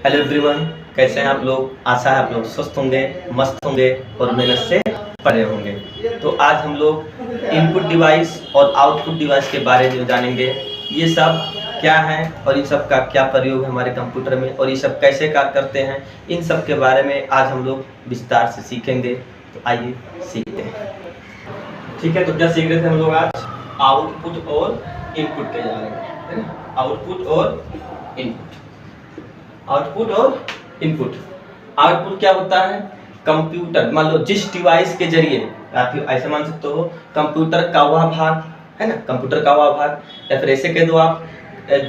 Hello everyone, कैसे हैं आप लोग। आशा है आप लोग स्वस्थ होंगे, मस्त होंगे और मेहनत से पढ़े होंगे। तो आज हम लोग इनपुट डिवाइस और आउटपुट डिवाइस के बारे में जानेंगे। ये सब क्या है और इन सब का क्या प्रयोग है हमारे कंप्यूटर में और ये सब कैसे कार्य करते हैं, इन सब के बारे में आज हम लोग विस्तार से सीखेंगे। तो आइए सीखते हैं। ठीक है, तो क्या सीख रहे थे हम लोग आज? आउटपुट और इनपुट के बारे में, है ना। आउटपुट और इनपुट, आउटपुट और इनपुट। आउटपुट क्या होता है? कंप्यूटर, मान लो जिस डिवाइस के जरिए, आप ऐसे मान सकते हो कंप्यूटर का वह भाग, है ना, कंप्यूटर का वह भाग, या फिर ऐसे कह दो आप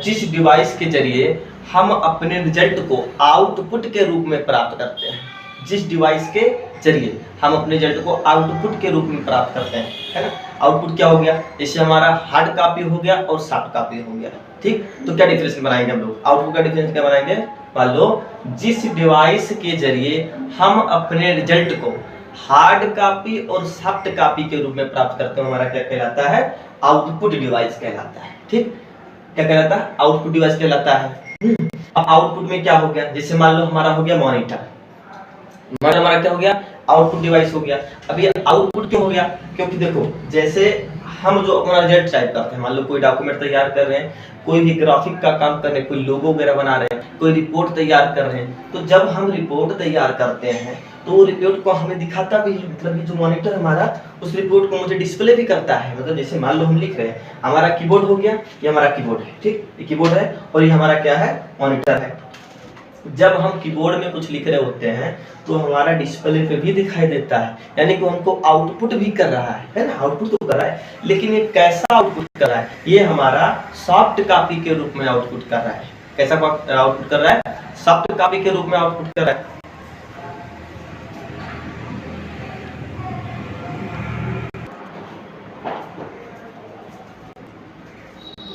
जिस डिवाइस के जरिए हम अपने रिजल्ट को आउटपुट के रूप में प्राप्त करते हैं। जिस डिवाइस के जरिए हम अपने रिजल्ट को आउटपुट के रूप में प्राप्त करते हैं, है ना। आउटपुट क्या हो गया? जैसे हमारा हार्ड कॉपी हो गया और सॉफ्ट कॉपी हो गया। ठीक, तो क्या डिफरेंस बनाएंगे हम लोग? आउटपुट का डिफरेंस क्या बनाएंगे? मान लो जिस डिवाइस के जरिए हम अपने रिजल्ट को हार्ड कॉपी और सॉफ्ट कॉपी के रूप में प्राप्त करते हैं, हमारा क्या कहलाता है? आउटपुट डिवाइस कहलाता है। ठीक, क्या कहलाता है? आउटपुट डिवाइस कहलाता है। अब आउटपुट में क्या हो गया? जैसे मान लो हमारा हो गया मॉनिटर, हमारा क्या हो गया? आउटपुट डिवाइस हो गया। अब ये आउटपुट क्यों हो गया? क्योंकि देखो, जैसे हम जो अपना रिजल्ट टाइप करते हैं, मान लो कोई डॉक्यूमेंट तैयार कर रहे हैं, कोई भी ग्राफिक का काम कर रहे हैं, कोई लोगो वगैरह बना रहे हैं, कोई रिपोर्ट तैयार कर रहे हैं, तो जब हम रिपोर्ट तैयार करते हैं तो वो रिपोर्ट को हमें दिखाता भी है। मतलब ये जो मॉनिटर हमारा उस रिपोर्ट को मुझे डिस्प्ले भी करता है। मतलब जैसे मान लो हम लिख रहे हैं, हमारा कीबोर्ड हो गया, ये हमारा कीबोर्ड है। ठीक, ये कीबोर्ड है और ये हमारा क्या है? मॉनिटर है। जब हम कीबोर्ड में कुछ लिख रहे होते हैं तो हमारा डिस्प्ले पे भी दिखाई देता है, यानी कि हमको आउटपुट भी कर रहा है ना। आउटपुट तो कर रहा है, लेकिन ये कैसा आउटपुट कर रहा है? ये हमारा सॉफ्ट कॉपी के रूप में आउटपुट कर रहा है। कैसा आउटपुट कर रहा है? सॉफ्ट कॉपी के रूप में आउटपुट कर रहा है।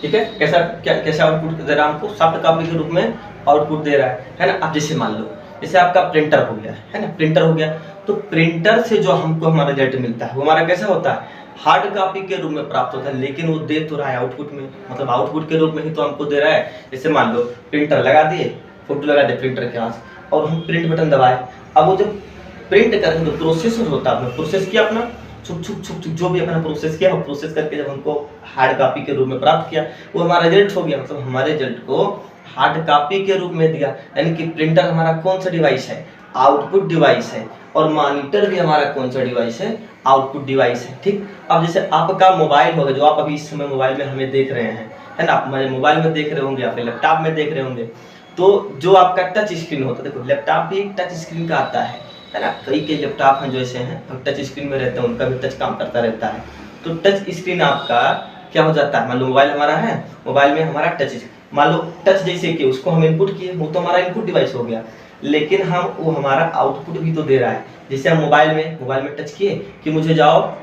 ठीक है, कैसा आउटपुट दे रहा है हमको? सॉफ्ट कॉपी के रूप में आउटपुट दे रहा है ना। अब जैसे मान लो, जैसे आपका प्रिंटर हो गया, है ना, प्रिंटर हो गया, तो प्रिंटर से जो हमको हमारा रिजल्ट मिलता है वो हमारा कैसा होता है? हार्ड कॉपी के रूप में प्राप्त होता है, लेकिन वो दे तो रहा है आउटपुट में। मतलब आउटपुट के रूप में ही तो हमको दे रहा है। जैसे मान लो प्रिंटर लगा दिए, फोटो लगा दिए प्रिंटर के पास, और हम प्रिंट बटन दबाए। अब वो जब प्रिंट करेंगे तो प्रोसेसर होता है, प्रोसेस किया अपना, छुप छुप छुप छुप जो भी अपना प्रोसेस किया, वो प्रोसेस करके जब हमको हार्ड कॉपी के रूप में प्राप्त किया, वो हमारा रिजल्ट हो गया। मतलब हमारे रिजल्ट को हार्ड कॉपी के रूप में दिया। यानी कि प्रिंटर हमारा कौन सा डिवाइस है? आउटपुट डिवाइस है। और मॉनिटर भी हमारा कौन सा डिवाइस है? आउटपुट डिवाइस है। ठीक, अब जैसे आपका मोबाइल होगा, जो आप अभी इस समय मोबाइल में हमें देख रहे हैं, है ना, आप हमारे मोबाइल में देख रहे होंगे या फिर लैपटॉप में देख रहे होंगे, तो जो आपका टच स्क्रीन होता है, देखो लैपटॉप भी एक टच स्क्रीन का आता है ना। कई लैपटॉप हैं जो ऐसे हैं टच स्क्रीन में रहते हैं, उनका भी टच काम करता रहता है। तो टच स्क्रीन आपका क्या हो जाता है? मान लो मोबाइल हमारा है, मोबाइल में हमारा टच, मान लो टच जैसे कि उसको हम इनपुट किए, वो तो हमारा इनपुट डिवाइस हो गया, लेकिन हम वो हमारा आउटपुट भी तो दे रहा है। जैसे हम मोबाइल में टच किए कि मुझे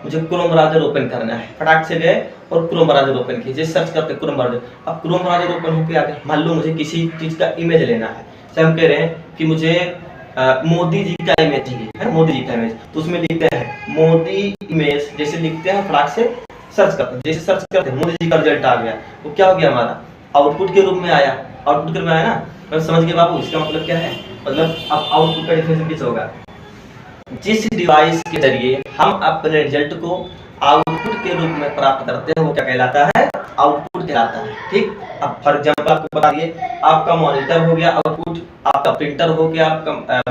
मुझे क्रोम ब्राउज़र ओपन करना है, फटाक से गए और क्रोम ब्राउज़र ओपन किए, जैसे सर्च करते क्रोम ब्राउज़र। अब क्रोम ब्राउज़र ओपन होकर आ गया। मान लो मुझे किसी चीज़ का इमेज लेना है, जैसे हम कह रहे हैं कि मुझे मोदी जी का इमेज चाहिए, है मोदी जी का इमेज, तो उसमें लिखते हैं मोदी इमेज, जैसे लिखते हैं फटाक से सर्च करते हैं, जैसे सर्च करते हैं मोदी जी का रिजल्ट आ गया। तो क्या हो गया? हमारा आउटपुट के रूप में आया। आउटपुट के रूप में आया ना, मतलब समझ गए बाबू इसका मतलब क्या है? मतलब अब आउटपुट का डिफरेंस किस होगा? जिस डिवाइस के जरिए हम अपने रिजल्ट को आउटपुट के रूप में प्राप्त करते हैं वो क्या कहलाता है? आउटपुट कहलाता है। ठीक, अब फॉर एग्जांपल आपको बता दिए, आपका मॉनिटर हो गया आउटपुट, आपका प्रिंटर हो गया, आपका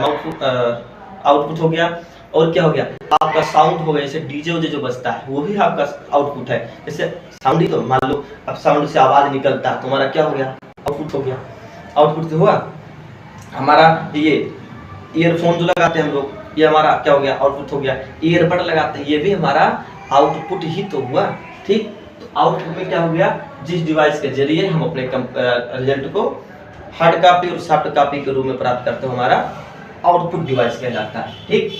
आउटपुट हो गया, और क्या हो गया? आपका साउंड हो गया, जैसे डीजे उजे जो बजता है वो भी आपका आउटपुट है। जैसे साउंड ही तो, मान लो अब साउंड से आवाज निकलता है तो हमारा क्या हो गया? आउटपुट हो गया। आउटपुट से हुआ हमारा। ये ईयरफोन जो लगाते हैं हम लोग, ये हमारा क्या हो गया? आउटपुट हो गया। ईयरबड लगाते हैं, ये भी हमारा आउटपुट ही तो हुआ। ठीक, तो आउटपुट में क्या हो गया? जिस डिवाइस के जरिए हम अपने रिजल्ट को हार्ड कॉपी और सॉफ्ट कॉपी के रूप में प्राप्त करते हैं, हमारा आउटपुट डिवाइस कहलाता है। ठीक,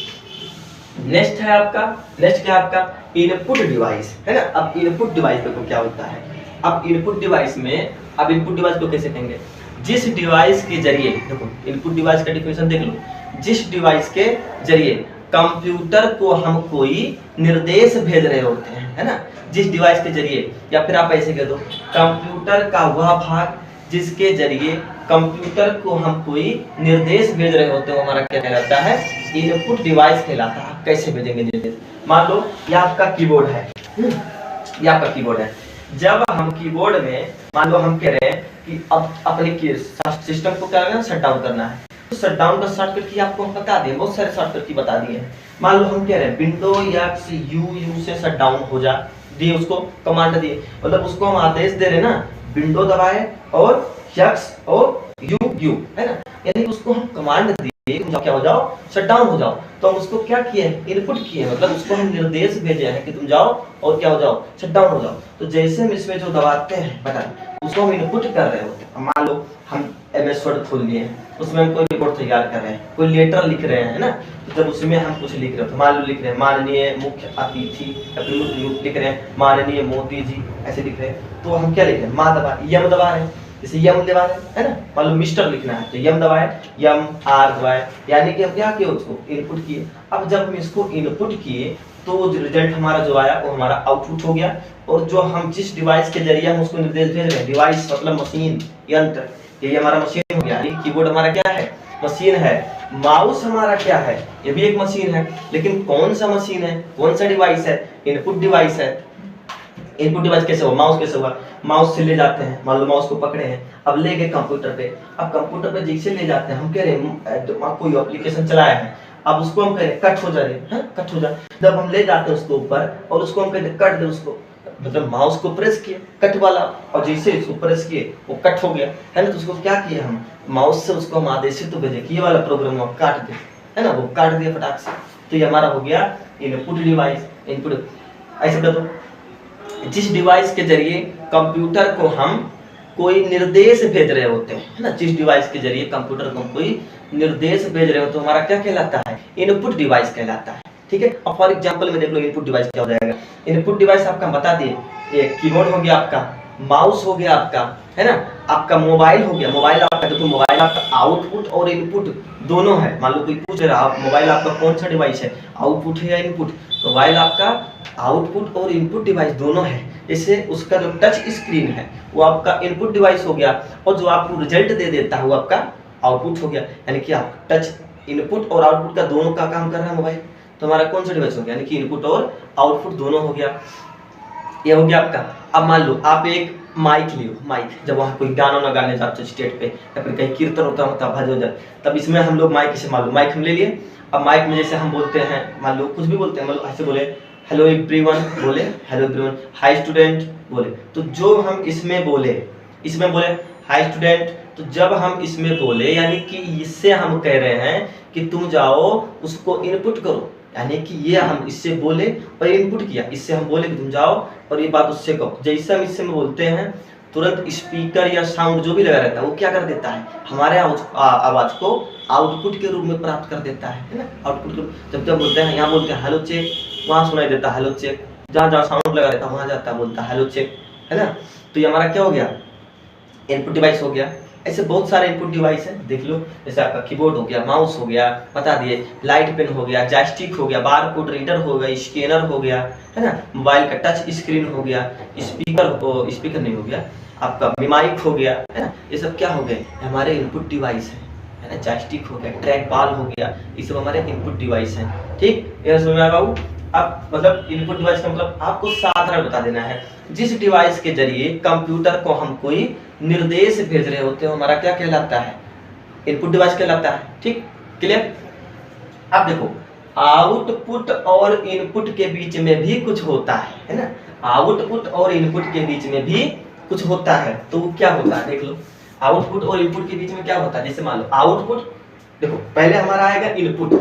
नेक्स्ट है आपका, नेक्स्ट क्या है आपका? इनपुट डिवाइस, है ना। अब इनपुट डिवाइस देखो क्या होता है। अब इनपुट डिवाइस में, अब इनपुट डिवाइस को कैसे कहेंगे? जिस डिवाइस के जरिए, देखो इनपुट डिवाइस का डिफिनेशन देख लो, जिस डिवाइस के जरिए कंप्यूटर को हम कोई निर्देश भेज रहे होते हैं, है ना। जिस डिवाइस के जरिए, या फिर आप ऐसे कह दो कंप्यूटर का वह भाग जिसके जरिए कंप्यूटर को हम कोई निर्देश भेज रहे होते हैं, हमारा क्या कहलाता है, इनपुट डिवाइस कहलाता है। आप कैसे भेजेंगे निर्देश? मान लो ये आपका कीबोर्ड है, ये आपका कीबोर्ड है। जब हम कीबोर्ड में मान लो हम कह रहे हैं कि अब अपने सिस्टम को क्या करना है, शट डाउन करना है, तो शट डाउन का शॉर्टकट की आपको बता दिए, बहुत सारे शॉर्टकट की बता दिए हैं। मान लो हम कह रहे हैं विंडो एक्स यू से शट डाउन हो जा, दिए उसको कमांड दिए, मतलब उसको हम आदेश दे रहे ना, विंडो दबाए और एक्स और यू है ना, यानी उसको हम कमांड दिए तुम क्या हो जाओ, शट डाउन हो जाओ। तो हम उसको क्या किए, इनपुट किए, मतलब उसको हम निर्देश भेजे हैं कि तुम जाओ और क्या हो जाओ, शट डाउन हो जाओ। तो जैसे हम इसमें जो दबाते हैं बटन, उसको हम इनपुट कर रहे होते हैं। मान लो हम MS वर्ड खोल लिए हैं, उसमें हम कोई रिपोर्ट तैयार कर रहे हैं, कोई लेटर लिख रहे हैं ना, तो जब उसमें हम कुछ लिख रहे हो, मान लो लिख रहे हैं माननीय मुख्य अतिथि, लिख रहे हैं माननीय मोदी जी, ऐसे लिख रहे हैं, तो हम क्या लिख रहे हैं, माँ दबा यम दबा रहे हैं, जैसे यम दबा रहे हैं, है ना। मान लो मिस्टर लिखना है तो यम दबाए, यम आर दबाए, यानी कि हम क्या किए, उसको इनपुट किए। अब जब हम इसको इनपुट किए तो रिजल्ट हमारा जो आया वो हमारा आउटपुट हो गया। और जो हम जिस डिवाइस के जरिए हम उसको निर्देश भेज रहे हैं, डिवाइस मतलब मशीन, यंत्र, ये हमारा मशीन हो गया। कीबोर्ड हमारा क्या है, मशीन है। माउस हमारा क्या है, ये भी एक मशीन है, लेकिन कौन सा मशीन है, कौन सा डिवाइस है, इनपुट डिवाइस है। इनपुट डिवाइस कैसे हुआ, माउस कैसे हुआ, माउस से ले जाते हैं, मान लो माउस को पकड़े हैं, अब ले गए कंप्यूटर पे, अब कंप्यूटर पे जैसे ले जाते हैं, हम कह रहे हैं कोई एप्लीकेशन चलाया है, अब उसको हम कह रहे हैं कट हो जा रहे हैं, कट हो जा। जब हम ले जाते हैं उसको ऊपर और उसको हम कहते हैं कट दे उसको, मतलब माउस को प्रेस किए कट वाला, और जैसे इसको प्रेस किए वो कट हो गया, है ना। तो उसको क्या किए हम, माउस से उसको हम आदेशित तो भेजे कि ये वाला प्रोग्राम हम काट दे, है ना, वो काट दिया फटाक से। तो ये हमारा हो गया इनपुट डिवाइस। इनपुट ऐसे कर दो, जिस डिवाइस के जरिए कंप्यूटर को हम कोई निर्देश भेज रहे होते हैं, है ना, जिस डिवाइस के जरिए कंप्यूटर को हम कोई निर्देश भेज रहे हो तो हमारा क्या कहलाता है, इनपुट डिवाइस कहलाता है। ठीक है, अब फॉर एग्जांपल में देख लो इनपुट डिवाइस क्या हो जाएगा। इनपुट डिवाइस आपका बता दिए, ये कीबोर्ड हो गया आपका, माउस हो गया आपका, है ना, आपका मोबाइल हो गया, मोबाइल आपका देखो, मोबाइल आपका आउटपुट और इनपुट दोनों है। मान लो कोई पूछ रहा है मोबाइल आपका कौन सा डिवाइस है, आउटपुट है या इनपुट, मोबाइल आपका आउटपुट और इनपुट डिवाइस दोनों है। जैसे उसका जो टच स्क्रीन है वो आपका इनपुट डिवाइस हो गया, और जो आपको रिजल्ट दे देता है वो आपका आउटपुट हो गया। यानी कि आप टच इनपुट और आउटपुट का दोनों का काम कर रहा है मोबाइल, तो हमारा कौन सा डिवाइस हो गया, यानी कि इनपुट और आउटपुट दोनों हो गया। ये हो गया आपका। अब मान लो आप एक माइक लियो, माइक जब वहाँ कोई गाना ना गाने जाते स्टेट पे या फिर कहीं कीर्तन होता भजन, तब इसमें हम लोग माइक से, मान लो माइक हम ले लिए। अब माइक में जैसे हम बोलते हैं, मान लो कुछ भी बोलते हैं, मान लो ऐसे बोले हेलो एवरीवन, बोले हेलो एवरीवन, हाय स्टूडेंट बोले, तो जो हम इसमें बोले हाय स्टूडेंट, तो जब हम इसमें बोले यानी कि इससे हम कह रहे हैं कि तुम जाओ उसको इनपुट करो, यानी कि ये हम इससे बोले और इनपुट किया, इससे हम बोले कि तुम जाओ और ये बात उससे कहो। जैसे हम इससे में बोलते हैं तुरंत स्पीकर या साउंड जो भी लगा रहता है वो क्या कर देता है, हमारे आवाज को आउटपुट के रूप में प्राप्त कर देता है ना। आउटपुट के जब बोलते हैं, यहाँ बोलते हैं हेलो चेक, वहाँ सुनाई देता है हेलो चेक, जहाँ जहाँ साउंड लगा रहता है वहाँ जाता है बोलता है हेलो चेक, है ना। तो ये हमारा क्या हो गया, इनपुट डिवाइस हो गया। ऐसे बहुत सारे इनपुट डिवाइस हैं, देख लो, जैसे आपका कीबोर्ड हो गया, माउस हो गया, बता दिए, लाइट पेन हो गया, जॉयस्टिक हो गया, बारकोड रीडर हो गया, स्कैनर हो गया, है ना, मोबाइल का टच स्क्रीन हो गया, स्पीकर नहीं हो गया, आपका माइक हो गया, है ना। ये सब क्या हो गए, हमारे इनपुट डिवाइस है ना। जॉयस्टिक हो गया, ट्रैक बॉल हो गया, ये सब हमारे इनपुट डिवाइस हैं। ठीक, ये समझ में आया बाबू। अब मतलब इनपुट डिवाइस का मतलब आपको साधारण बता देना है, जिस डिवाइस के जरिए कंप्यूटर को हम कोई निर्देश भेज रहे होते हैं हमारा क्या कहलाता है, इनपुट डिवाइस कहलाता है। ठीक, क्लियर। अब देखो, आउटपुट और इनपुट के बीच में भी कुछ होता है ना, आउटपुट और इनपुट के बीच में भी कुछ होता है, तो वो क्या होता है देख लो। आउटपुट और इनपुट के बीच में क्या होता है, जैसे मान लो आउटपुट, देखो पहले हमारा आएगा इनपुट,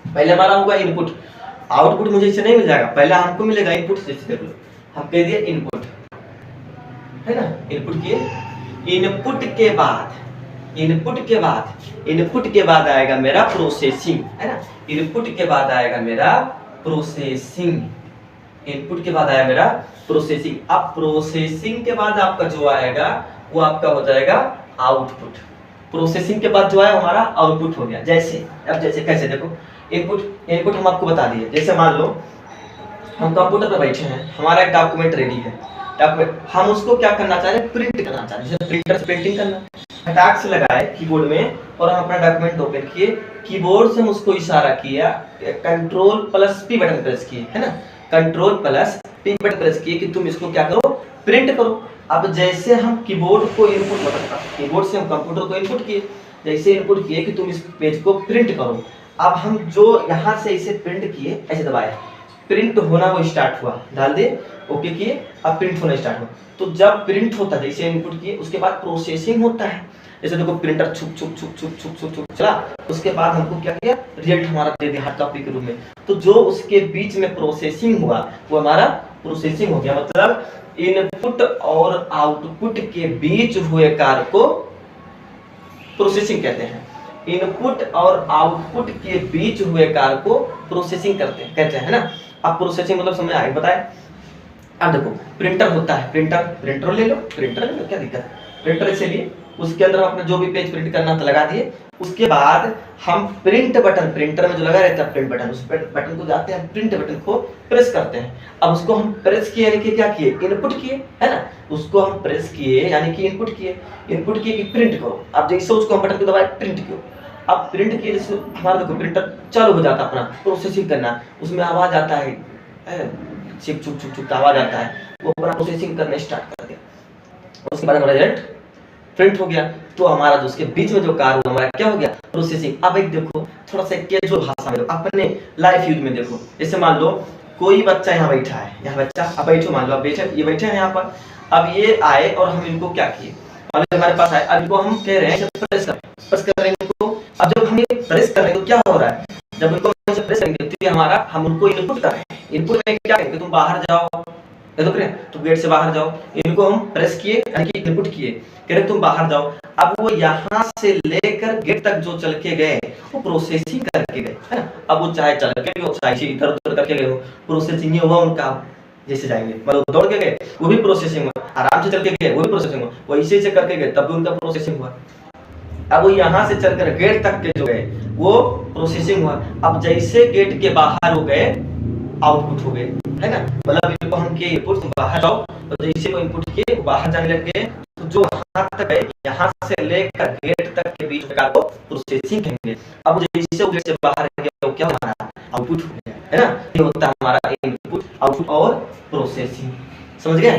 पहले हमारा होगा इनपुट, आउटपुट मुझे इससे नहीं मिल जाएगा, पहले हमको मिलेगा इनपुट से। देख लो, हम कह दिए इनपुट, है ना, इनपुट किए, इनपुट के बाद आएगा मेरा प्रोसेसिंग, है ना, इनपुट के बाद आएगा मेरा प्रोसेसिंग, इनपुट के बाद आया मेरा प्रोसेसिंग। अब प्रोसेसिंग के बाद आपका जो आएगा वो आपका हो जाएगा आउटपुट। प्रोसेसिंग के बाद जो है हमारा आउटपुट हो गया। जैसे अब जैसे कैसे देखो, इनपुट हम आपको बता दिए, जैसे मान लो हम कंप्यूटर पर बैठे हैं, हमारा एक डॉक्यूमेंट रेडी है, डॉक्यूमेंट हम उसको क्या करना चाह रहे हैं, प्रिंट करना चाह रहे हैं, जैसे प्रिंटर से प्रिंटिंग करना, फटाक से लगाए कीबोर्ड में और हम अपना डॉक्यूमेंट ओपन किए, कीबोर्ड से हम उसको इशारा किया, Ctrl+P बटन प्रेस किए, है ना, Ctrl+P बटन प्रेस किए कि तुम इसको क्या करो, प्रिंट करो। अब जैसे हम कीबोर्ड को इनपुट बटन, कीबोर्ड से हम कंप्यूटर को इनपुट किए, जैसे इनपुट किए कि तुम इस पेज को प्रिंट करो। अब हम जो यहाँ से इसे प्रिंट किए, ऐसे दबाए, प्रिंट होना वो स्टार्ट हुआ, डाल दे, ओके किए, अब प्रिंट होना स्टार्ट हुआ। तो जब प्रिंट होता है, जैसे इनपुट किए, उसके बाद प्रोसेसिंग होता है, जैसे देखो प्रिंटर छुक छुक छुक छुक छुक छुक छुक चला, उसके बाद हमको क्या किया, रिजल्ट हमारा दे दिया हार्ड कॉपी के रूप में। तो जो उसके बीच में प्रोसेसिंग हुआ वो हमारा प्रोसेसिंग हो गया, मतलब इनपुट और आउटपुट के बीच हुए कार्य को प्रोसेसिंग कहते हैं। इनपुट और आउटपुट के बीच हुए कार्य को प्रोसेसिंग कहते हैं ना। अब प्रोसेसिंग मतलब समझ आए, बताए। अब देखो प्रिंटर होता है, प्रिंटर ले लो, क्या दिक्कत है, प्रिंटर से लिए, उसके अंदर अपने जो भी पेज प्रिंट करना था लगा दिए। उसके बाद हम प्रिंट बटन, प्रिंटर में जो लगा रहता है प्रिंट बटन, उस बटन को जाते हैं, प्रिंट बटन को प्रेस करते हैं। अब उसको हम प्रेस किए यानी कि क्या किए, इनपुट किए, है ना, उसको हम प्रेस किए यानी कि इनपुट किए कि प्रिंट करो। अब जैसे उसको हम बटन को दबाए, प्रिंट किया। अब प्रिंट किए, जैसे हमारा देखो प्रिंटर चालू हो जाता है अपना प्रोसेसिंग करना, उसमें आवाज आता है, चिप चुप चुप चुप आवाज आता है, वो अपना प्रोसेसिंग करना स्टार्ट कर दिया। उसके बाद हमारा रिजल्ट प्रिंट हो गया। तो हमारा जो उसके बीच में जो कार्य हुआ हमारा क्या हो गया, प्रोसेसिंग। अब एक देखो थोड़ा सा कैजुअल भाषा में अपने लाइफ यूज में देखो, जैसे मान लो कोई बच्चा यहाँ बैठा है, यहाँ बच्चा, अब बैठो, मान लो अब ये बैठे हैं यहाँ पर। अब ये आए और हम इनको क्या किए, हमारे पास आए, अब इनको हम कह रहे हैं प्रेस कर रहे हैं इनको। अब जब हम ये प्रेस कर रहे हैं तो क्या हो रहा है, जब इनको प्रेस करेंगे तो हमारा, हम उनको इनपुट कर रहे हैं। इनपुट में क्या करेंगे, तुम बाहर जाओ, तो गेट से बाहर जाओ। इनको हम प्रेस किए यानी कि इनपुट किए, कह रहे तुम बाहर जाओ। अब वो यहाँ से लेकर गेट तक जो चल के गए वो प्रोसेसिंग करके गए, है ना। अब वो चाहे चल के गए, चाहे इधर उधर करके गए हो, प्रोसेसिंग हुआ उनका। जैसे जाएंगे मतलब दौड़ के गए वो भी प्रोसेसिंग हुआ, आराम से चल के गए वो भी प्रोसेसिंग हुआ, वैसे से करके गए तब भी उनका प्रोसेसिंग हुआ। अब वो यहाँ से चलकर गेट तक के जो गए वो प्रोसेसिंग हुआ। अब जैसे गेट के बाहर हो गए आउटपुट हो गए, है ना, मतलब इनको हम किए इनपुट, बाहर जाओ, और जैसे वो इनपुट किए बाहर जाने लग गए, तो जो वहां तक है यहाँ से लेकर गेट तक के बीच का को प्रोसेसिंग कहेंगे। अब जैसे वो गेट से बाहर गया तो क्या हमारा आउटपुट हो गया, है ना। ये होता है हमारा इनपुट आउटपुट और प्रोसेसिंग, समझ गए,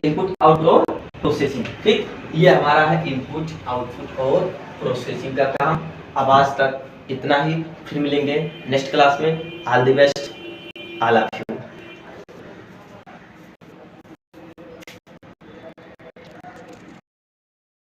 इनपुट आउटपुट और प्रोसेसिंग। ठीक, ये हमारा है इनपुट आउटपुट और प्रोसेसिंग का काम। अब आज तक इतना ही, फिर मिलेंगे नेक्स्ट क्लास में। ऑल द बेस्ट, आला।